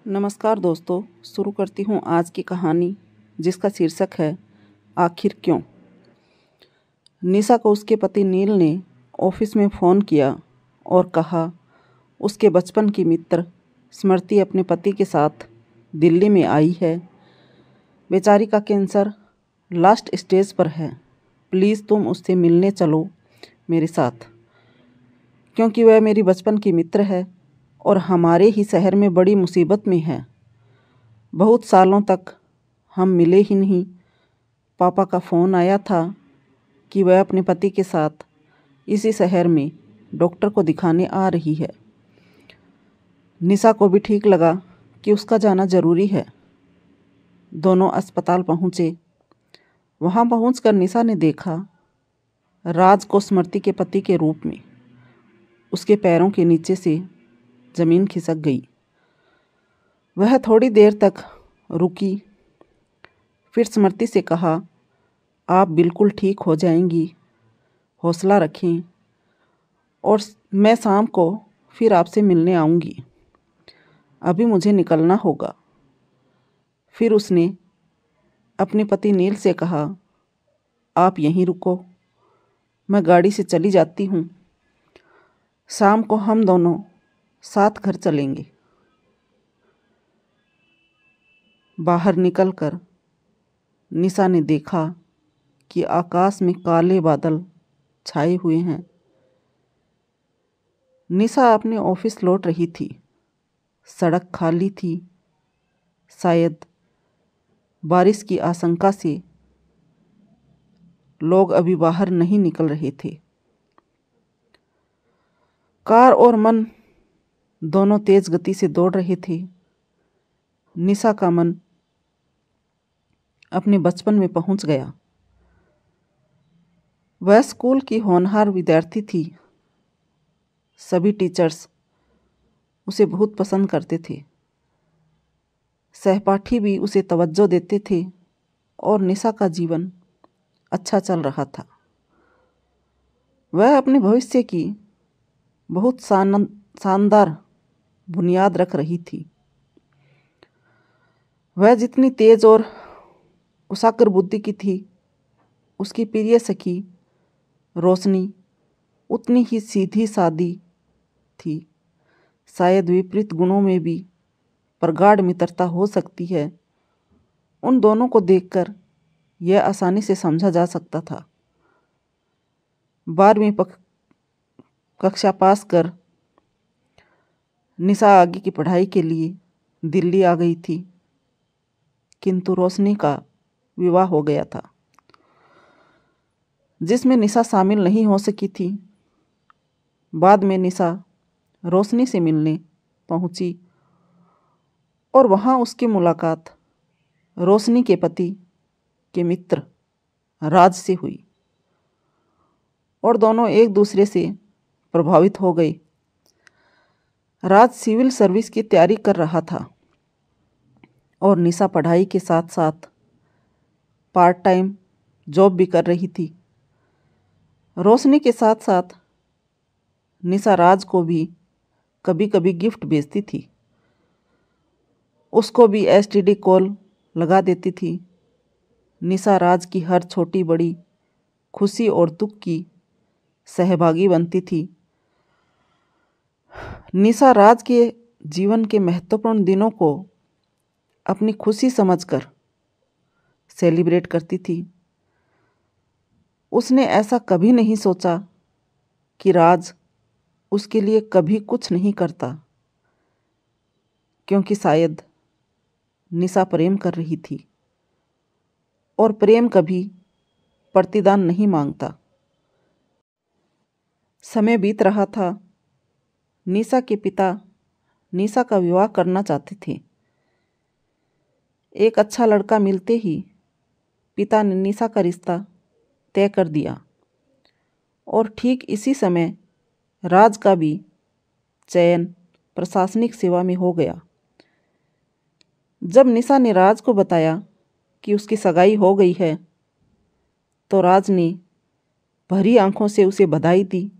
नमस्कार दोस्तों, शुरू करती हूँ आज की कहानी जिसका शीर्षक है आखिर क्यों। निशा को उसके पति नील ने ऑफिस में फ़ोन किया और कहा उसके बचपन की मित्र स्मृति अपने पति के साथ दिल्ली में आई है। बेचारी का कैंसर लास्ट स्टेज पर है। प्लीज़ तुम उससे मिलने चलो मेरे साथ, क्योंकि वह मेरी बचपन की मित्र है और हमारे ही शहर में बड़ी मुसीबत में है। बहुत सालों तक हम मिले ही नहीं। पापा का फ़ोन आया था कि वह अपने पति के साथ इसी शहर में डॉक्टर को दिखाने आ रही है। निशा को भी ठीक लगा कि उसका जाना ज़रूरी है। दोनों अस्पताल पहुँचे। वहाँ पहुँचकर निशा ने देखा राज को स्मृति के पति के रूप में। उसके पैरों के नीचे से ज़मीन खिसक गई। वह थोड़ी देर तक रुकी, फिर स्मृति से कहा, आप बिल्कुल ठीक हो जाएंगी, हौसला रखें और मैं शाम को फिर आपसे मिलने आऊँगी। अभी मुझे निकलना होगा। फिर उसने अपने पति नील से कहा, आप यहीं रुको, मैं गाड़ी से चली जाती हूँ। शाम को हम दोनों साथ घर चलेंगे। बाहर निकलकर निशा ने देखा कि आकाश में काले बादल छाए हुए हैं। निशा अपने ऑफिस लौट रही थी। सड़क खाली थी। शायद बारिश की आशंका से लोग अभी बाहर नहीं निकल रहे थे। कार और मन दोनों तेज गति से दौड़ रहे थे। निशा का मन अपने बचपन में पहुंच गया। वह स्कूल की होनहार विद्यार्थी थी। सभी टीचर्स उसे बहुत पसंद करते थे। सहपाठी भी उसे तवज्जो देते थे और निशा का जीवन अच्छा चल रहा था। वह अपने भविष्य की बहुत शानदार बुनियाद रख रही थी। वह जितनी तेज और उसाकर बुद्धि की थी, उसकी प्रिय सखी रोशनी उतनी ही सीधी सादी थी। शायद विपरीत गुणों में भी प्रगाढ़ मित्रता हो सकती है। उन दोनों को देखकर यह आसानी से समझा जा सकता था। 12वीं कक्षा पास कर निशा आगे की पढ़ाई के लिए दिल्ली आ गई थी, किंतु रोशनी का विवाह हो गया था, जिसमें निशा शामिल नहीं हो सकी थी। बाद में निशा रोशनी से मिलने पहुंची और वहां उसकी मुलाकात रोशनी के पति के मित्र राज से हुई और दोनों एक दूसरे से प्रभावित हो गए। राज सिविल सर्विस की तैयारी कर रहा था और निशा पढ़ाई के साथ साथ पार्ट टाइम जॉब भी कर रही थी। रोशनी के साथ साथ निशा राज को भी कभी कभी गिफ्ट भेजती थी। उसको भी एसटीडी कॉल लगा देती थी। निशा राज की हर छोटी बड़ी खुशी और दुख की सहभागी बनती थी। निशा राज के जीवन के महत्वपूर्ण दिनों को अपनी खुशी समझकर सेलिब्रेट करती थी। उसने ऐसा कभी नहीं सोचा कि राज उसके लिए कभी कुछ नहीं करता, क्योंकि शायद निशा प्रेम कर रही थी और प्रेम कभी प्रतिदान नहीं मांगता। समय बीत रहा था। निशा के पिता निशा का विवाह करना चाहते थे। एक अच्छा लड़का मिलते ही पिता ने निशा का रिश्ता तय कर दिया और ठीक इसी समय राज का भी चयन प्रशासनिक सेवा में हो गया। जब निशा ने राज को बताया कि उसकी सगाई हो गई है, तो राज ने भरी आंखों से उसे बधाई दी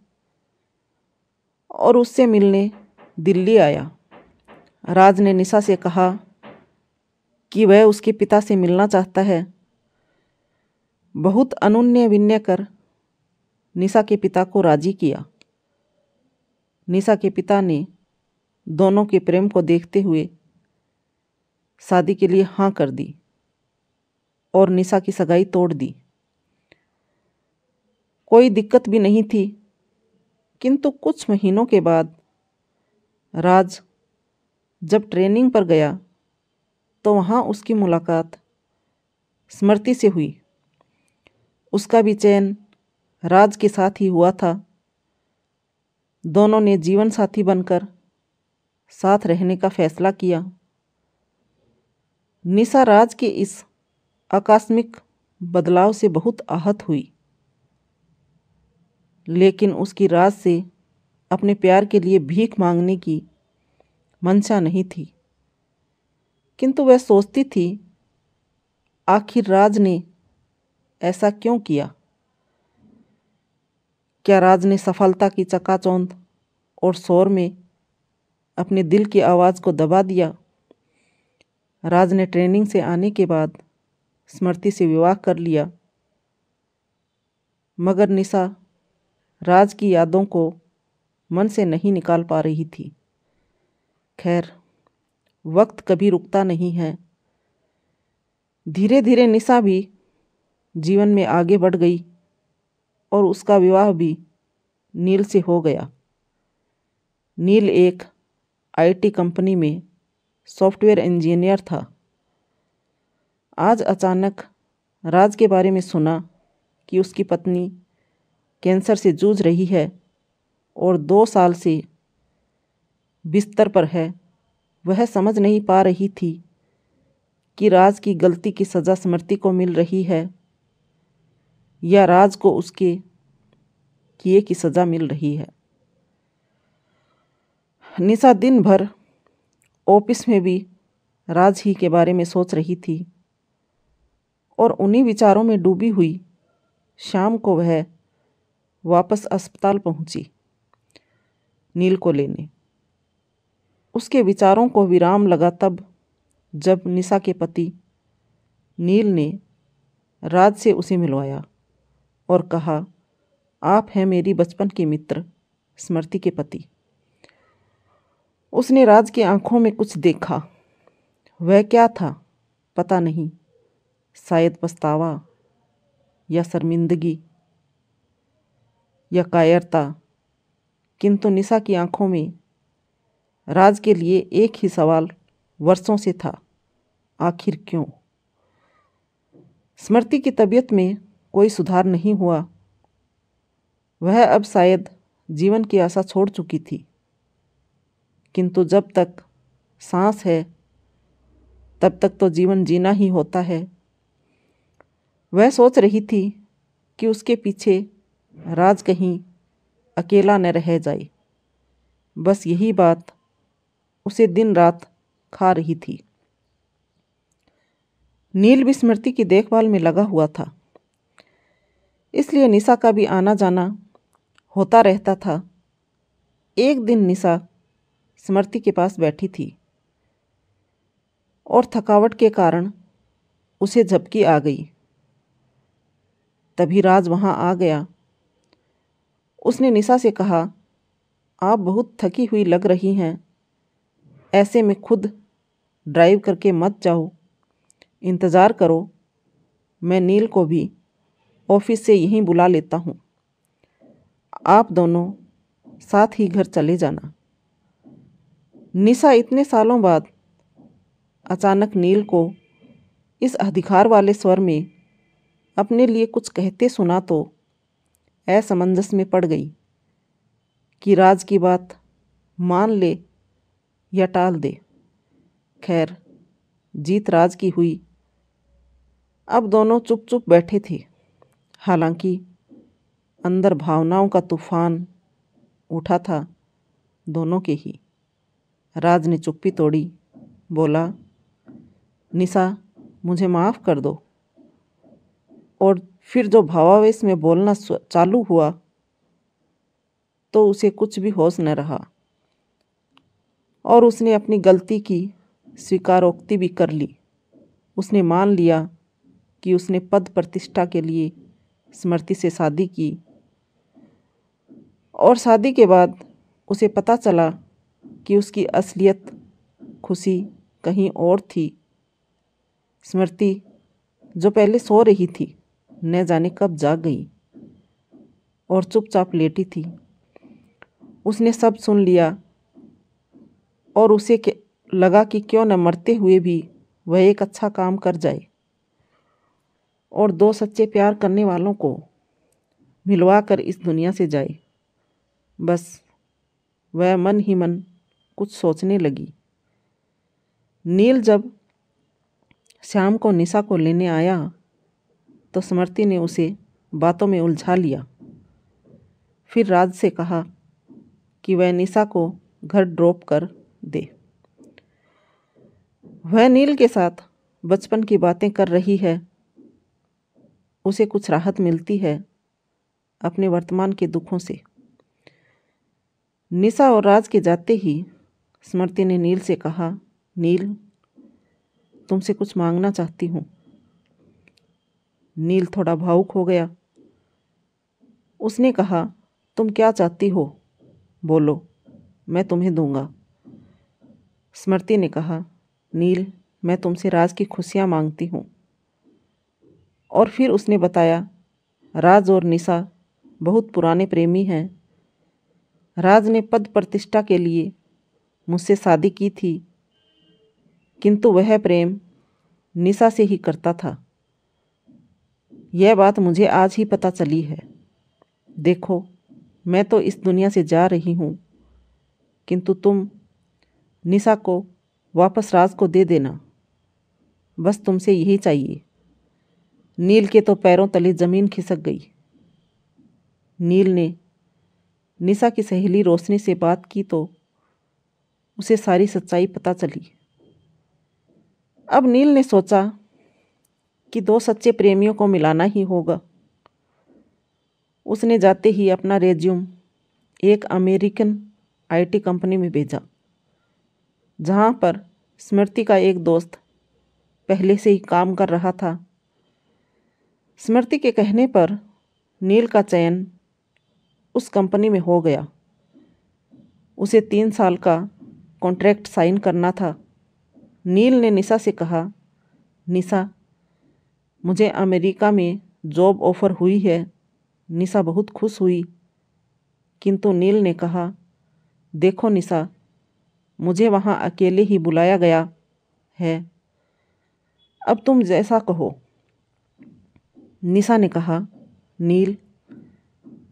और उससे मिलने दिल्ली आया। राज ने निशा से कहा कि वह उसके पिता से मिलना चाहता है। बहुत अनुनय विनय कर निशा के पिता को राजी किया। निशा के पिता ने दोनों के प्रेम को देखते हुए शादी के लिए हाँ कर दी और निशा की सगाई तोड़ दी। कोई दिक्कत भी नहीं थी, किंतु कुछ महीनों के बाद राज जब ट्रेनिंग पर गया तो वहाँ उसकी मुलाकात स्मृति से हुई। उसका भी चयन राज के साथ ही हुआ था। दोनों ने जीवन साथी बनकर साथ रहने का फैसला किया। निशा राज के इस आकस्मिक बदलाव से बहुत आहत हुई, लेकिन उसकी राज से अपने प्यार के लिए भीख मांगने की मंशा नहीं थी। किंतु वह सोचती थी, आखिर राज ने ऐसा क्यों किया? क्या राज ने सफलता की चकाचौंध और शोर में अपने दिल की आवाज़ को दबा दिया? राज ने ट्रेनिंग से आने के बाद स्मृति से विवाह कर लिया, मगर निशा राज की यादों को मन से नहीं निकाल पा रही थी। खैर, वक्त कभी रुकता नहीं है। धीरे धीरे निशा भी जीवन में आगे बढ़ गई और उसका विवाह भी नील से हो गया। नील एक आईटी कंपनी में सॉफ्टवेयर इंजीनियर था। आज अचानक राज के बारे में सुना कि उसकी पत्नी कैंसर से जूझ रही है और 2 साल से बिस्तर पर है। वह समझ नहीं पा रही थी कि राज की गलती की सज़ा स्मृति को मिल रही है या राज को उसके किए की सज़ा मिल रही है। निशा दिन भर ऑफिस में भी राज ही के बारे में सोच रही थी और उन्हीं विचारों में डूबी हुई शाम को वह वापस अस्पताल पहुंची नील को लेने। उसके विचारों को विराम लगा तब जब निशा के पति नील ने राज से उसे मिलवाया और कहा, आप हैं मेरी बचपन के मित्र स्मृति के पति। उसने राज की आंखों में कुछ देखा। वह क्या था पता नहीं, शायद पछतावा या शर्मिंदगी या कायरता, किंतु निशा की आंखों में राज के लिए एक ही सवाल वर्षों से था, आखिर क्यों? स्मृति की तबीयत में कोई सुधार नहीं हुआ। वह अब शायद जीवन की आशा छोड़ चुकी थी, किंतु जब तक सांस है तब तक तो जीवन जीना ही होता है। वह सोच रही थी कि उसके पीछे राज कहीं अकेला न रह जाए। बस यही बात उसे दिन रात खा रही थी। नील भी स्मृति की देखभाल में लगा हुआ था, इसलिए निशा का भी आना जाना होता रहता था। एक दिन निशा स्मृति के पास बैठी थी और थकावट के कारण उसे झपकी आ गई। तभी राज वहाँ आ गया। उसने निशा से कहा, आप बहुत थकी हुई लग रही हैं, ऐसे में खुद ड्राइव करके मत जाओ, इंतज़ार करो, मैं नील को भी ऑफिस से यहीं बुला लेता हूँ, आप दोनों साथ ही घर चले जाना। निशा इतने सालों बाद अचानक नील को इस अधिकार वाले स्वर में अपने लिए कुछ कहते सुना तो असमंजस में पड़ गई कि राज की बात मान ले या टाल दे। खैर, जीत राज की हुई। अब दोनों चुप चुप बैठे थे। हालांकि अंदर भावनाओं का तूफान उठा था दोनों के ही। राज ने चुप्पी तोड़ी, बोला, निशा मुझे माफ़ कर दो। और फिर जो भावावेश में बोलना चालू हुआ तो उसे कुछ भी होश न रहा। और उसने अपनी गलती की स्वीकारोक्ति भी कर ली। उसने मान लिया कि उसने पद प्रतिष्ठा के लिए स्मृति से शादी की, और शादी के बाद उसे पता चला कि उसकी असलियत खुशी कहीं और थी। स्मृति जो पहले सो रही थी, न जाने कब जाग गई और चुपचाप लेटी थी। उसने सब सुन लिया और उसे लगा कि क्यों न मरते हुए भी वह एक अच्छा काम कर जाए और दो सच्चे प्यार करने वालों को मिलवा कर इस दुनिया से जाए। बस वह मन ही मन कुछ सोचने लगी। नील जब शाम को निशा को लेने आया तो स्मृति ने उसे बातों में उलझा लिया। फिर राज से कहा कि वह निशा को घर ड्रॉप कर दे। वह नील के साथ बचपन की बातें कर रही है। उसे कुछ राहत मिलती है अपने वर्तमान के दुखों से। निशा और राज के जाते ही स्मृति ने नील से कहा, नील, तुमसे कुछ मांगना चाहती हूँ। नील थोड़ा भावुक हो गया। उसने कहा, तुम क्या चाहती हो? बोलो, मैं तुम्हें दूंगा। स्मृति ने कहा, नील, मैं तुमसे राज की खुशियाँ मांगती हूँ। और फिर उसने बताया, राज और निशा बहुत पुराने प्रेमी हैं। राज ने पद प्रतिष्ठा के लिए मुझसे शादी की थी, किंतु वह प्रेम निशा से ही करता था। यह बात मुझे आज ही पता चली है। देखो, मैं तो इस दुनिया से जा रही हूँ, किंतु तुम निशा को वापस राज को दे देना। बस तुमसे यही चाहिए। नील के तो पैरों तले जमीन खिसक गई। नील ने निशा की सहेली रोशनी से बात की तो उसे सारी सच्चाई पता चली। अब नील ने सोचा कि दो सच्चे प्रेमियों को मिलाना ही होगा। उसने जाते ही अपना रेज्यूम एक अमेरिकन आईटी कंपनी में भेजा, जहाँ पर स्मृति का एक दोस्त पहले से ही काम कर रहा था। स्मृति के कहने पर नील का चयन उस कंपनी में हो गया। उसे 3 साल का कॉन्ट्रैक्ट साइन करना था। नील ने निशा से कहा, निशा, मुझे अमेरिका में जॉब ऑफ़र हुई है। निशा बहुत खुश हुई, किंतु नील ने कहा, देखो निशा, मुझे वहाँ अकेले ही बुलाया गया है। अब तुम जैसा कहो। निशा ने कहा, नील,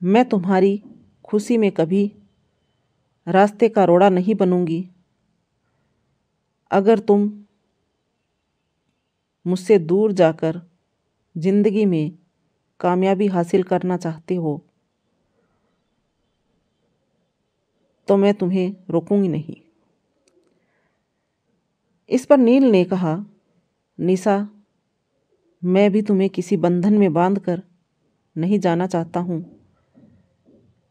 मैं तुम्हारी खुशी में कभी रास्ते का रोड़ा नहीं बनूंगी। अगर तुम मुझसे दूर जाकर जिंदगी में कामयाबी हासिल करना चाहते हो तो मैं तुम्हें रोकूंगी नहीं। इस पर नील ने कहा, निशा, मैं भी तुम्हें किसी बंधन में बांधकर नहीं जाना चाहता हूँ।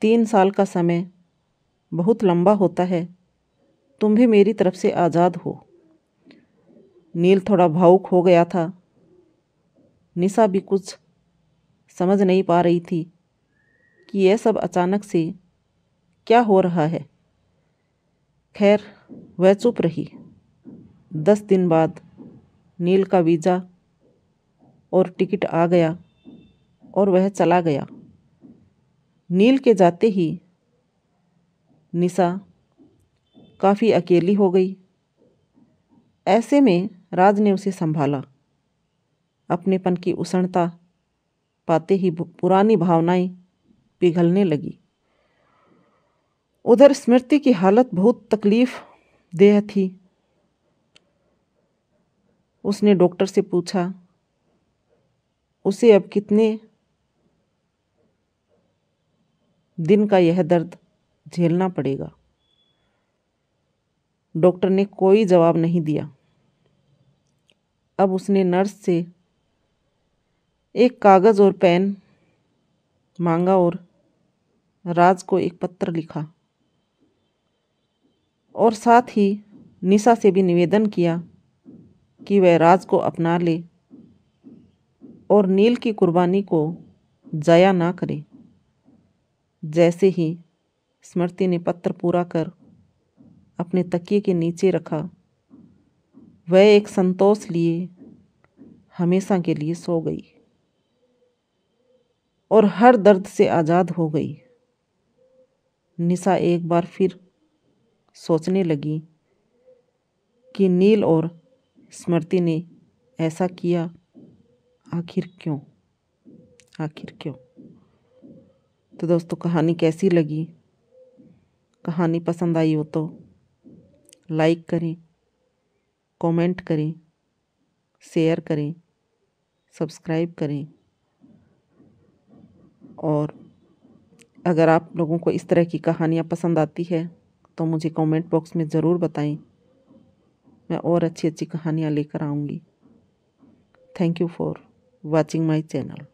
3 साल का समय बहुत लंबा होता है। तुम भी मेरी तरफ से आज़ाद हो। नील थोड़ा भावुक हो गया था। निशा भी कुछ समझ नहीं पा रही थी कि यह सब अचानक से क्या हो रहा है। खैर, वह चुप रही। 10 दिन बाद नील का वीज़ा और टिकट आ गया और वह चला गया। नील के जाते ही निशा काफ़ी अकेली हो गई। ऐसे में राज ने उसे संभाला। अपनेपन की उष्णता पाते ही पुरानी भावनाएं पिघलने लगी। उधर स्मृति की हालत बहुत तकलीफ देह थी। उसने डॉक्टर से पूछा, उसे अब कितने दिन का यह दर्द झेलना पड़ेगा। डॉक्टर ने कोई जवाब नहीं दिया। अब उसने नर्स से एक कागज़ और पेन मांगा और राज को एक पत्र लिखा और साथ ही निशा से भी निवेदन किया कि वह राज को अपना ले और नील की कुर्बानी को ज़ाया ना करे। जैसे ही स्मृति ने पत्र पूरा कर अपने तकिए के नीचे रखा, वह एक संतोष लिए हमेशा के लिए सो गई और हर दर्द से आज़ाद हो गई। निशा एक बार फिर सोचने लगी कि नील और स्मृति ने ऐसा किया, आखिर क्यों, आखिर क्यों। तो दोस्तों, कहानी कैसी लगी? कहानी पसंद आई हो तो लाइक करें, कमेंट करें, शेयर करें, सब्सक्राइब करें। और अगर आप लोगों को इस तरह की कहानियाँ पसंद आती है तो मुझे कमेंट बॉक्स में ज़रूर बताएं। मैं और अच्छी अच्छी कहानियाँ लेकर आऊँगी। Thank you for watching my channel.